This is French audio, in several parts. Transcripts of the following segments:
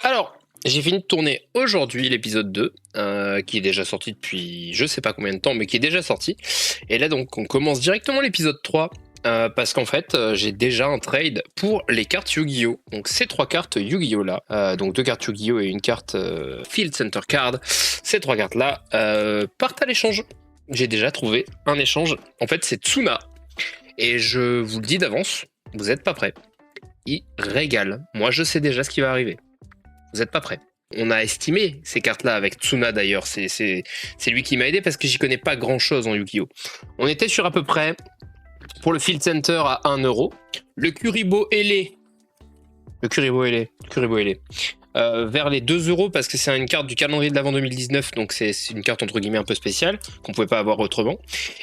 Alors, j'ai fini de tourner aujourd'hui l'épisode 2, qui est déjà sorti depuis je sais pas combien de temps, mais qui est déjà sorti. Et là donc on commence directement l'épisode 3, parce qu'en fait j'ai déjà un trade pour les cartes Yu-Gi-Oh! Donc ces 3 cartes Yu-Gi-Oh! Là, donc 2 cartes Yu-Gi-Oh! Et une carte Field Center Card, ces 3 cartes là partent à l'échange. J'ai déjà trouvé un échange, en fait c'est Tsuna. Et je vous le dis d'avance, vous n'êtes pas prêts. Il régale, moi je sais déjà ce qui va arriver. Vous n'êtes pas prêts. On a estimé ces cartes-là avec Tsuna d'ailleurs. C'est lui qui m'a aidé parce que j'y connais pas grand-chose en Yu-Gi-Oh! On était sur à peu près, pour le Field Center, à 1€. Le Kuribo Ele. Vers les 2€ parce que c'est une carte du calendrier de l'avant 2019, donc c'est une carte entre guillemets un peu spéciale, qu'on pouvait pas avoir autrement.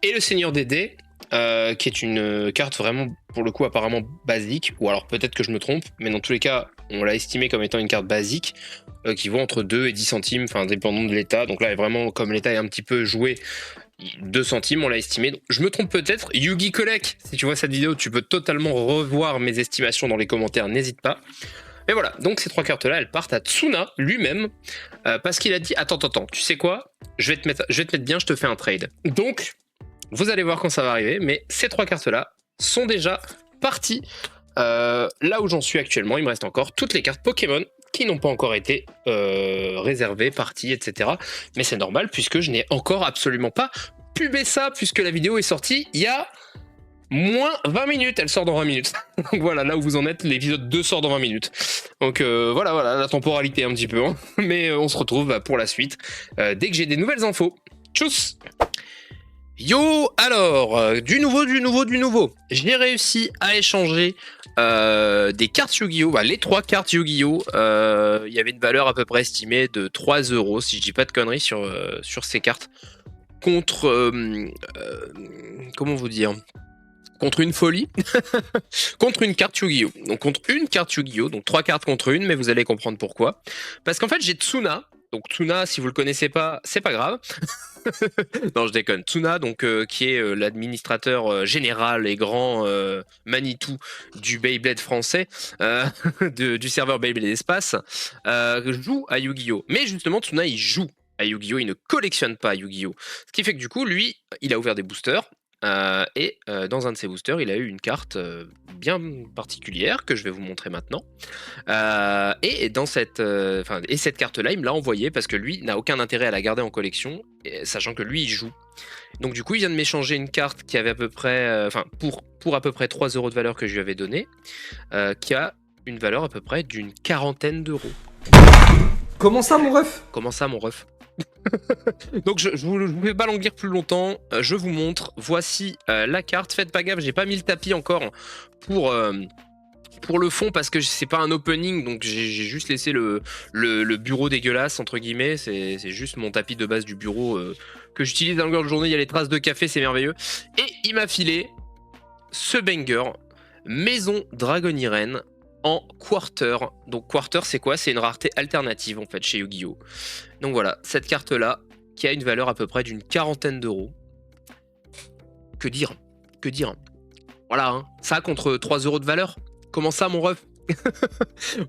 Et le Seigneur des Dés, qui est une carte vraiment, pour le coup, apparemment basique, ou alors peut-être que je me trompe, mais dans tous les cas, on l'a estimé comme étant une carte basique, qui vaut entre 2 et 10 centimes, enfin dépendant de l'état. Donc là, vraiment, comme l'état est un petit peu joué, 2 centimes, on l'a estimé. Donc, je me trompe peut-être. Yugi Kolek, si tu vois cette vidéo, tu peux totalement revoir mes estimations dans les commentaires, n'hésite pas. Mais voilà, donc ces 3 cartes-là, elles partent à Tsuna lui-même, parce qu'il a dit, attends, tu sais quoi, je vais te mettre bien, je te fais un trade. Donc, vous allez voir quand ça va arriver, mais ces 3 cartes-là sont déjà parties. Là où j'en suis actuellement, il me reste encore toutes les cartes Pokémon qui n'ont pas encore été réservées, parties, etc. Mais c'est normal puisque je n'ai encore absolument pas pubé ça, puisque la vidéo est sortie il y a moins 20 minutes, elle sort dans 20 minutes. Donc voilà, là où vous en êtes, l'épisode 2 sort dans 20 minutes. Donc voilà, la temporalité un petit peu. Hein. Mais on se retrouve pour la suite dès que j'ai des nouvelles infos. Tchuss! Yo, alors, du nouveau. J'ai réussi à échanger des cartes Yu-Gi-Oh! Les 3 cartes Yu-Gi-Oh! Il y avait une valeur à peu près estimée de 3€, si je dis pas de conneries, sur ces cartes. Contre, comment vous dire, contre une folie, contre une carte Yu-Gi-Oh! Donc contre une carte Yu-Gi-Oh! Donc 3 cartes contre une, mais vous allez comprendre pourquoi. Parce qu'en fait, j'ai Tsuna. Donc Tsuna, si vous le connaissez pas, c'est pas grave. Non, je déconne. Tsuna, donc, qui est l'administrateur général et grand Manitou du Beyblade français, du serveur Beyblade Espace, joue à Yu-Gi-Oh! Mais justement, Tsuna, il joue à Yu-Gi-Oh! Il ne collectionne pas à Yu-Gi-Oh! Ce qui fait que du coup, lui, il a ouvert des boosters. Et dans un de ces boosters, il a eu une carte bien particulière que je vais vous montrer maintenant. Et dans cette carte-là, il me l'a envoyée parce que lui n'a aucun intérêt à la garder en collection, sachant que lui, il joue. Donc du coup, il vient de m'échanger une carte qui avait à peu près, pour à peu près 3€ de valeur que je lui avais donné, qui a une valeur à peu près d'une quarantaine d'euros. Comment ça, mon ref? Comment ça, mon ref? Donc je vous vais pas languir plus longtemps, je vous montre, voici la carte, faites pas gaffe, j'ai pas mis le tapis encore pour le fond parce que c'est pas un opening, donc j'ai juste laissé le bureau dégueulasse entre guillemets, c'est juste mon tapis de base du bureau que j'utilise dans longueur de journée, il y a les traces de café, c'est merveilleux, et il m'a filé ce banger, Maison Dragon Irene, en quarter. Donc quarter, c'est quoi? C'est une rareté alternative en fait chez Yu-Gi-Oh! Donc voilà, cette carte là qui a une valeur à peu près d'une quarantaine d'euros. Que dire? Voilà, hein. Ça contre 3€ de valeur. Comment ça, mon ref?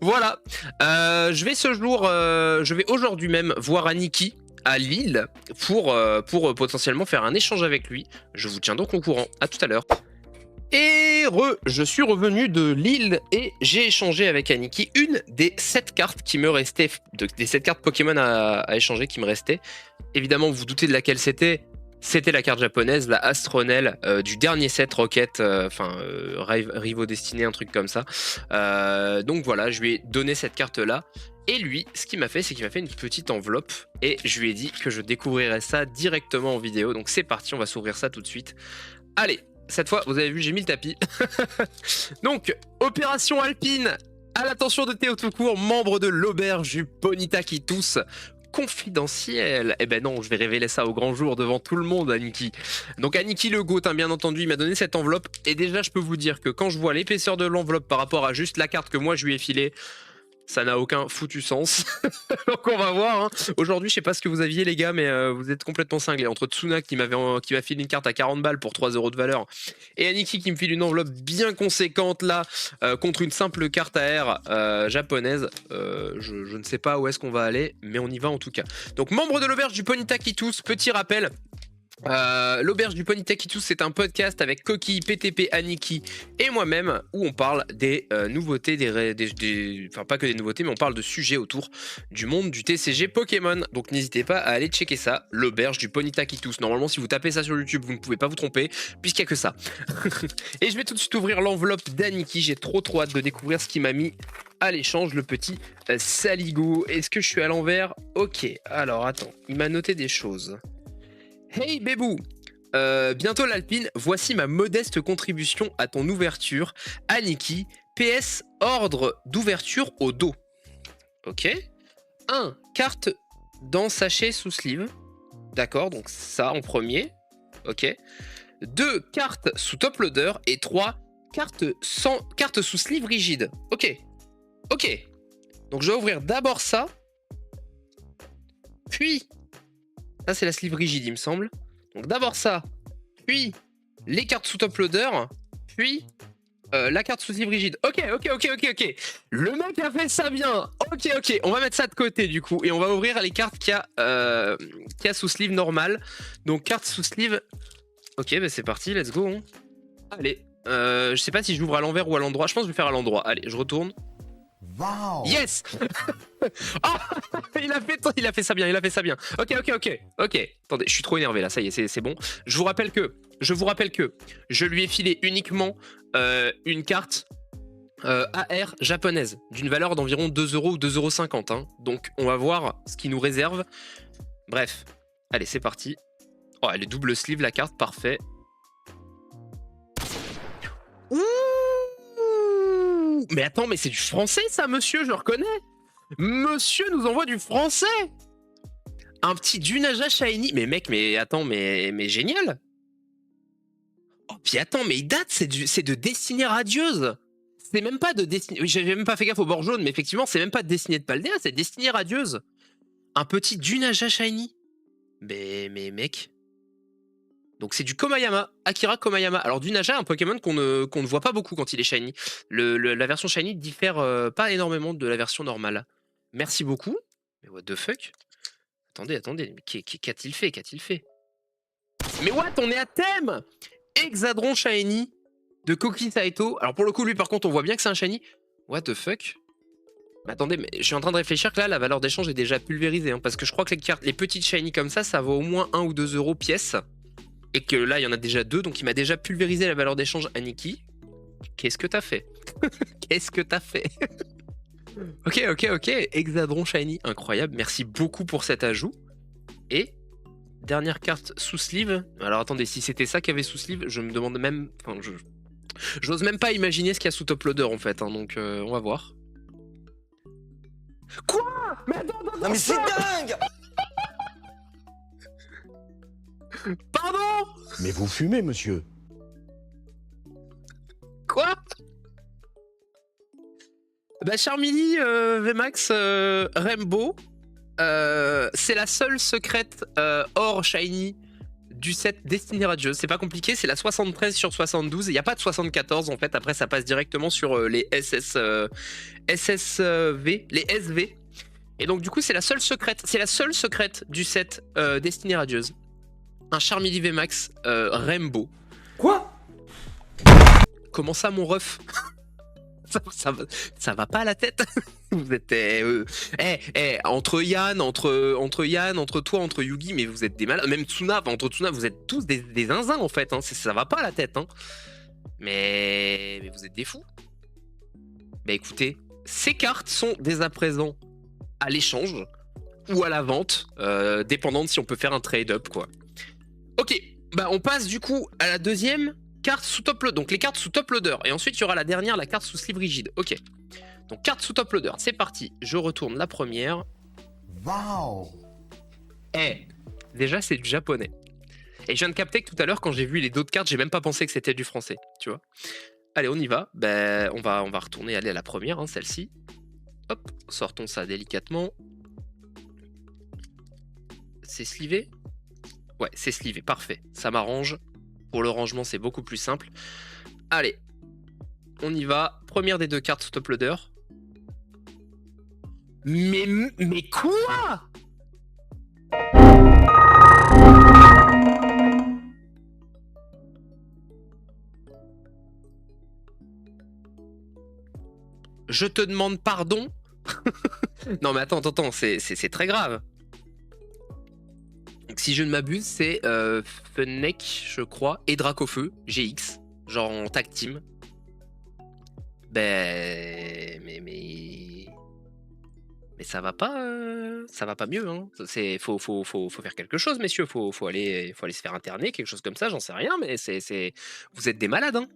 Voilà. Je vais aujourd'hui même voir Aniki à Lille pour potentiellement faire un échange avec lui. Je vous tiens donc au courant. À tout à l'heure. Et je suis revenu de Lille et j'ai échangé avec Aniki une des 7 cartes qui me restaient, des 7 cartes Pokémon à échanger qui me restaient. Évidemment, vous vous doutez de laquelle c'était. C'était la carte japonaise, la Astronel, du dernier set Rocket, Rivaux Destinés, un truc comme ça. Donc voilà, je lui ai donné cette carte-là. Et lui, ce qu'il m'a fait, c'est qu'il m'a fait une petite enveloppe. Et je lui ai dit que je découvrirais ça directement en vidéo. Donc c'est parti, on va s'ouvrir ça tout de suite. Allez! Cette fois, vous avez vu, j'ai mis le tapis. Donc, opération alpine à l'attention de Théo Toucourt, membre de l'auberge du Bonita qui tousse, confidentiel. Eh ben non, je vais révéler ça au grand jour devant tout le monde, Aniki. Donc Aniki le GOAT, hein, bien entendu, il m'a donné cette enveloppe. Et déjà, je peux vous dire que quand je vois l'épaisseur de l'enveloppe par rapport à juste la carte que moi je lui ai filée, Ça n'a aucun foutu sens. Donc on va voir. Hein. Aujourd'hui, je sais pas ce que vous aviez les gars, mais vous êtes complètement cinglés. Entre Tsuna qui m'a filé une carte à 40 balles pour 3 euros de valeur et Aniki qui me file une enveloppe bien conséquente là contre une simple carte AR japonaise. Je ne sais pas où est-ce qu'on va aller, mais on y va en tout cas. Donc membre de l'auberge du Pony Taquitus, petit rappel. L'auberge du Pony Taquitus, c'est un podcast avec Coquille, PTP, Aniki et moi-même où on parle des nouveautés, enfin pas que des nouveautés, mais on parle de sujets autour du monde du TCG Pokémon. Donc n'hésitez pas à aller checker ça, l'auberge du Pony Taquitus. Normalement, si vous tapez ça sur YouTube, vous ne pouvez pas vous tromper puisqu'il n'y a que ça. Et je vais tout de suite ouvrir l'enveloppe d'Aniki. J'ai trop hâte de découvrir ce qu'il m'a mis à l'échange, le petit Saligo. Est-ce que je suis à l'envers? Ok, alors attends, il m'a noté des choses. Hey Bébou, bientôt l'Alpine, voici ma modeste contribution à ton ouverture. Aniki, PS, ordre d'ouverture au dos. Ok. 1. Carte dans sachet sous sleeve. D'accord, donc ça en premier. Ok. 2. Carte sous top loader. Et 3. Carte sous sleeve rigide. Ok. Ok. Donc je vais ouvrir d'abord ça. Puis... ça, c'est la sleeve rigide, il me semble. Donc d'abord ça, puis les cartes sous top loader, puis la carte sous sleeve rigide. Ok. Le mec a fait ça bien. Ok. On va mettre ça de côté du coup. Et on va ouvrir les cartes qu'il y a sous sleeve normal. Donc carte sous sleeve. Ok, bah c'est parti, let's go. Hein. Allez. Je sais pas si je l'ouvre à l'envers ou à l'endroit. Je pense que je vais faire à l'endroit. Allez, je retourne. Wow. Yes. Oh, il a fait ça bien, Ok. Attendez, je suis trop énervé là, ça y est, c'est bon. Je vous rappelle que je lui ai filé uniquement une carte AR japonaise d'une valeur d'environ 2 euros ou 2,50 €. Hein. Donc on va voir ce qu'il nous réserve. Bref, allez, c'est parti. Oh, elle est double sleeve la carte, parfait. Ouh. Mais attends, mais c'est du français ça, monsieur, je reconnais. Monsieur nous envoie du français. Un petit Dunaja Shiny. Mais mec, mais attends, mais génial. Oh, puis attends, mais il date, c'est de Destinée Radieuse. C'est même pas de Destinée... Oui, j'avais même pas fait gaffe au bord jaune, mais effectivement, c'est même pas Destinée de Paldea, c'est Destinée Radieuse. Un petit Dunaja Shiny. Mais mec... Donc c'est du Komayama, Akira Komayama. Alors Dunaja, un Pokémon qu'on ne voit pas beaucoup quand il est shiny. La version shiny diffère pas énormément de la version normale. Merci beaucoup. Mais what the fuck? Attendez, qu'a-t-il fait? Mais what? On est à thème! Hexadron shiny de Koki Saito. Alors pour le coup, lui par contre, on voit bien que c'est un shiny. What the fuck? Mais attendez, mais je suis en train de réfléchir que là, la valeur d'échange est déjà pulvérisée. Hein, parce que je crois que les petites shiny comme ça vaut au moins 1 ou 2 euros pièce. Et que là, il y en a déjà 2, donc il m'a déjà pulvérisé la valeur d'échange Aniki. Qu'est-ce que t'as fait? Ok. Hexadron Shiny, incroyable. Merci beaucoup pour cet ajout. Et dernière carte sous sleeve. Alors attendez, si c'était ça qu'il y avait sous sleeve, je me demande même... Enfin, j'ose même pas imaginer ce qu'il y a sous top loader en fait. Hein, donc on va voir. Quoi? Mais attends, non mais c'est dingue! Pardon? Mais vous fumez, monsieur. Quoi? Bah Charmini VMAX Rainbow, c'est la seule secrète or shiny du set Destinée Radieuse. C'est pas compliqué, c'est la 73 sur 72. Il n'y a pas de 74 en fait. Après, ça passe directement sur les SSV, les SV. Et donc du coup, c'est la seule secrète du set Destinée Radieuse. Un Charmini VMAX Rainbow. Quoi? Comment ça, mon ref? ça va pas à la tête. Vous êtes entre Yann, entre toi, entre Yugi, mais vous êtes des malades. Même Tsuna, entre Tsuna, vous êtes tous des zinzins en fait. Hein. Ça va pas à la tête. Hein. Mais vous êtes des fous. Bah écoutez, ces cartes sont dès à présent à l'échange ou à la vente, dépendant de si on peut faire un trade-up quoi. Ok, bah on passe du coup à la deuxième carte sous top loader. Donc les cartes sous top loader. Et ensuite il y aura la dernière, la carte sous sleeve rigide. Ok. Donc carte sous top loader, c'est parti. Je retourne la première. Waouh! Déjà c'est du japonais. Et je viens de capter que tout à l'heure quand j'ai vu les d'autres cartes, j'ai même pas pensé que c'était du français. Tu vois. Allez, on y va. On va retourner aller à la première, hein, celle-ci. Hop, sortons ça délicatement. C'est slivé? Ouais, c'est slivé, parfait. Ça m'arrange. Pour le rangement, c'est beaucoup plus simple. Allez, on y va. Première des 2 cartes top loader. Mais quoi? Je te demande pardon? Non mais attends, c'est très grave. Donc, si je ne m'abuse, c'est Fennec, je crois, et Dracofeu, GX, genre en tag team. Mais ça va pas mieux, hein. Faut faire quelque chose, messieurs. Faut aller se faire interner, quelque chose comme ça, j'en sais rien, mais vous êtes des malades, hein.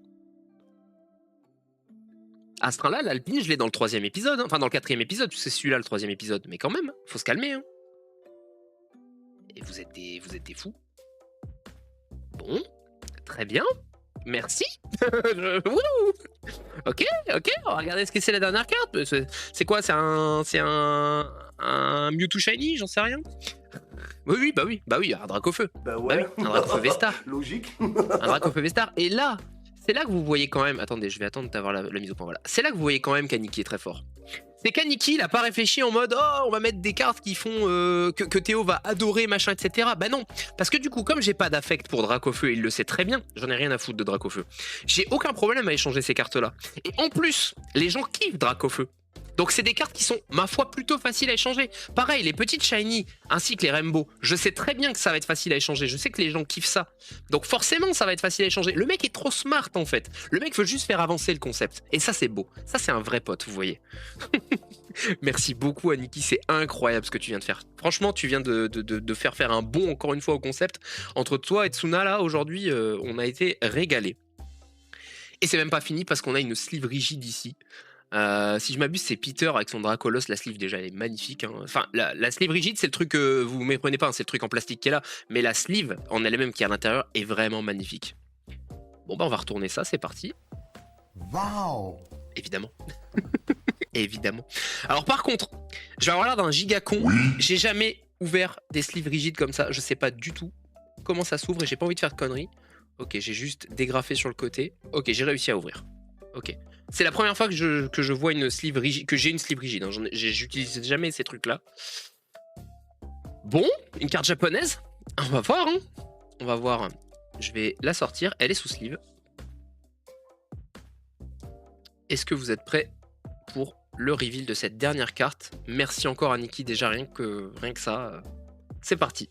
À ce train-là, l'Alpine, je l'ai dans le 3e épisode, hein. Enfin dans le 4e épisode, c'est celui-là le 3e épisode, mais quand même, faut se calmer, hein. Et vous êtes des fous. Bon, très bien, merci. Ok, on va regarder ce que c'est la dernière carte. C'est quoi? C'est un Mewtwo Shiny, j'en sais rien. Oui, bah oui, un Dracofeu. Bah ouais. Bah oui, un Dracofeu Vestar. Logique. Un Dracofeu Vestar. Et là, c'est là que vous voyez quand même. Attendez, je vais attendre d'avoir la mise au point. Voilà. C'est là que vous voyez quand même qu'Aniki est très fort. C'est qu'Aniki, il a pas réfléchi en mode oh, on va mettre des cartes qui font que Théo va adorer, machin, etc. Bah non, parce que du coup, comme j'ai pas d'affect pour Dracofeu, il le sait très bien, j'en ai rien à foutre de Dracofeu. J'ai aucun problème à échanger ces cartes-là. Et en plus, les gens kiffent Dracofeu. Donc c'est des cartes qui sont, ma foi, plutôt faciles à échanger. Pareil, les petites Shiny, ainsi que les Rainbow, je sais très bien que ça va être facile à échanger. Je sais que les gens kiffent ça. Donc forcément, ça va être facile à échanger. Le mec est trop smart, en fait. Le mec veut juste faire avancer le concept. Et ça, c'est beau. Ça, c'est un vrai pote, vous voyez. Merci beaucoup, Aniki. C'est incroyable ce que tu viens de faire. Franchement, tu viens de faire un bond, encore une fois, au concept. Entre toi et Tsuna, là, aujourd'hui, on a été régalés. Et c'est même pas fini parce qu'on a une sleeve rigide ici. Si je m'abuse, c'est Peter avec son Dracolos. La sleeve, déjà, elle est magnifique, hein. Enfin, la sleeve rigide, c'est le truc que vous ne méprenez pas, hein, c'est le truc en plastique qui est là. Mais la sleeve en elle-même qui est à l'intérieur est vraiment magnifique. Bon, bah, on va retourner ça, c'est parti. Wow. Évidemment. Évidemment. Alors, par contre, je vais avoir l'air d'un giga con. J'ai jamais ouvert des sleeves rigides comme ça. Je sais pas du tout comment ça s'ouvre et j'ai pas envie de faire de conneries. Ok, j'ai juste dégrafé sur le côté. Ok, j'ai réussi à ouvrir. Ok. C'est la première fois que je vois une sleeve rigide, que j'ai une sleeve rigide, hein. J'utilise jamais ces trucs-là. Bon, une carte japonaise. On va voir, hein. On va voir. Je vais la sortir. Elle est sous sleeve. Est-ce que vous êtes prêts pour le reveal de cette dernière carte? Merci encore à Niki, déjà rien que ça. C'est parti.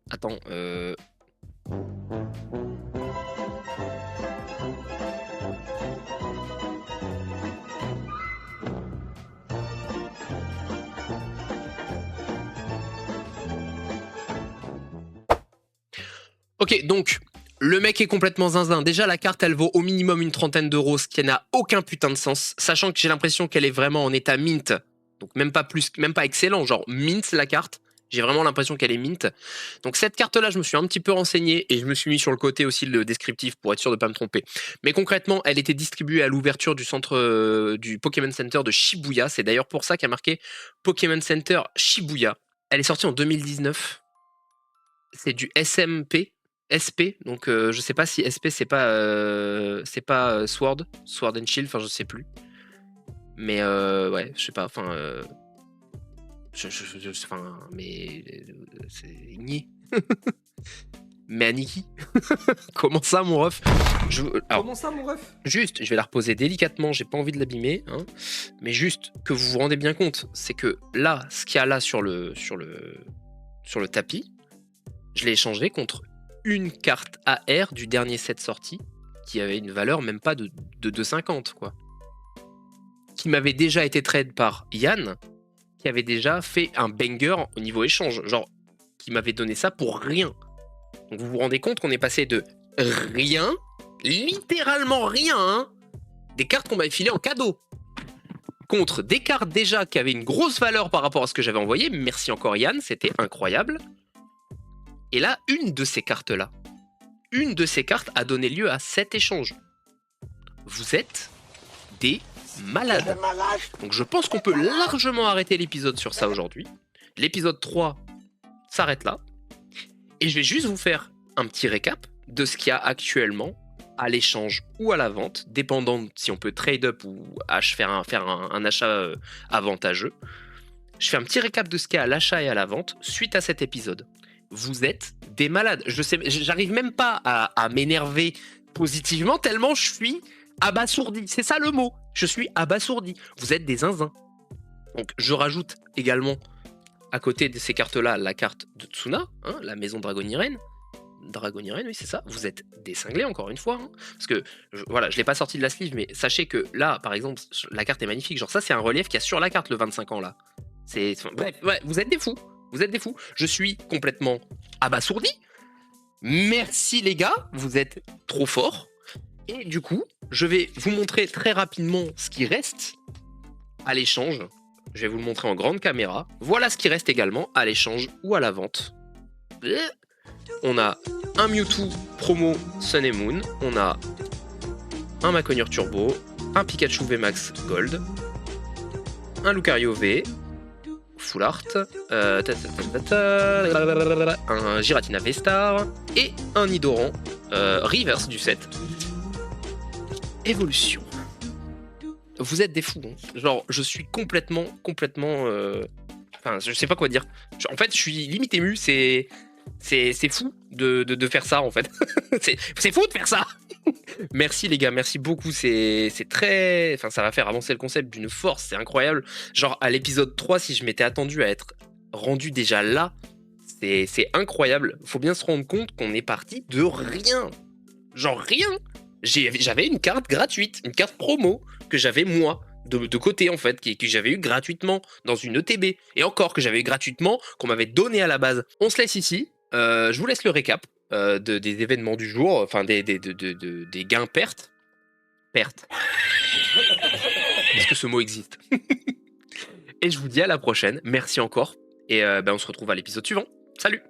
Attends, Ok, donc, le mec est complètement zinzin. Déjà, la carte, elle vaut au minimum une 30aine d'euros, ce qui n'a aucun putain de sens. Sachant que j'ai l'impression qu'elle est vraiment en état mint. Donc, même pas excellent, genre mint la carte. J'ai vraiment l'impression qu'elle est mint. Donc, cette carte-là, je me suis un petit peu renseigné et je me suis mis sur le côté aussi le descriptif pour être sûr de ne pas me tromper. Mais concrètement, elle était distribuée à l'ouverture du centre du Pokémon Center de Shibuya. C'est d'ailleurs pour ça qu'il y a marqué Pokémon Center Shibuya. Elle est sortie en 2019. C'est du SMP. SP, donc je sais pas si SP c'est pas Sword and Shield, enfin je sais plus. Mais ouais, je sais pas, enfin mais c'est nié. Mais Aniki, comment ça mon ref? Comment ça, mon ref? Juste, je vais la reposer délicatement, j'ai pas envie de l'abîmer, hein, mais juste que vous vous rendez bien compte, c'est que là, ce qu'il y a là sur le tapis, je l'ai échangé contre une carte AR du dernier set sorti qui avait une valeur même pas de 2,50 quoi. Qui m'avait déjà été trade par Yann, qui avait déjà fait un banger au niveau échange, genre qui m'avait donné ça pour rien. Donc vous vous rendez compte qu'on est passé de rien, littéralement rien, hein, des cartes qu'on m'avait filées en cadeau, contre des cartes déjà qui avaient une grosse valeur par rapport à ce que j'avais envoyé. Merci encore Yann, c'était incroyable. Et là, une de ces cartes a donné lieu à cet échange. Vous êtes des malades. Donc je pense qu'on peut largement arrêter l'épisode sur ça aujourd'hui. L'épisode 3 s'arrête là. Et je vais juste vous faire un petit récap de ce qu'il y a actuellement à l'échange ou à la vente, dépendant de si on peut trade up ou faire un achat avantageux. Je fais un petit récap de ce qu'il y a à l'achat et à la vente suite à cet épisode. Vous êtes des malades. Je sais, j'arrive même pas à m'énerver positivement tellement je suis abasourdi. C'est ça le mot. Je suis abasourdi. Vous êtes des zinzins. Donc je rajoute également à côté de ces cartes-là la carte de Tsuna, hein, la maison Dragoniren. Dragoniren, oui, c'est ça. Vous êtes des cinglés, encore une fois. Hein, parce que, voilà, je l'ai pas sorti de la sleeve, mais sachez que là, par exemple, la carte est magnifique. Genre, ça, c'est un relief qu'il y a sur la carte, le 25 ans, là. Bref, ouais, vous êtes des fous. Vous êtes des fous. Je suis complètement abasourdi. Merci, les gars. Vous êtes trop forts. Et du coup, je vais vous montrer très rapidement ce qui reste à l'échange. Je vais vous le montrer en grande caméra. Voilà ce qui reste également à l'échange ou à la vente. On a un Mewtwo promo Sun et Moon, on a un Maconier Turbo, un Pikachu VMAX Gold, un Lucario V, Full Art, un Giratina V-Star et un Nidoran Reverse du set. Évolution. Vous êtes des fous, hein. Genre, je suis complètement... Enfin, je sais pas quoi dire. En fait, je suis limite ému, c'est fou de faire ça en fait. c'est fou de faire ça. Merci les gars, merci beaucoup. C'est très... Enfin, ça va faire avancer le concept d'une force, c'est incroyable. Genre à l'épisode 3, si je m'étais attendu à être rendu déjà là, c'est incroyable. Faut bien se rendre compte qu'on est parti de rien. Genre rien. J'avais une carte gratuite, une carte promo que j'avais moi. De côté en fait, que j'avais eu gratuitement dans une ETB. Et encore que j'avais eu gratuitement, qu'on m'avait donné à la base. On se laisse ici. Je vous laisse le récap des événements du jour, enfin des gains pertes. Pertes. Est-ce que ce mot existe? Et je vous dis à la prochaine. Merci encore. Et on se retrouve à l'épisode suivant. Salut!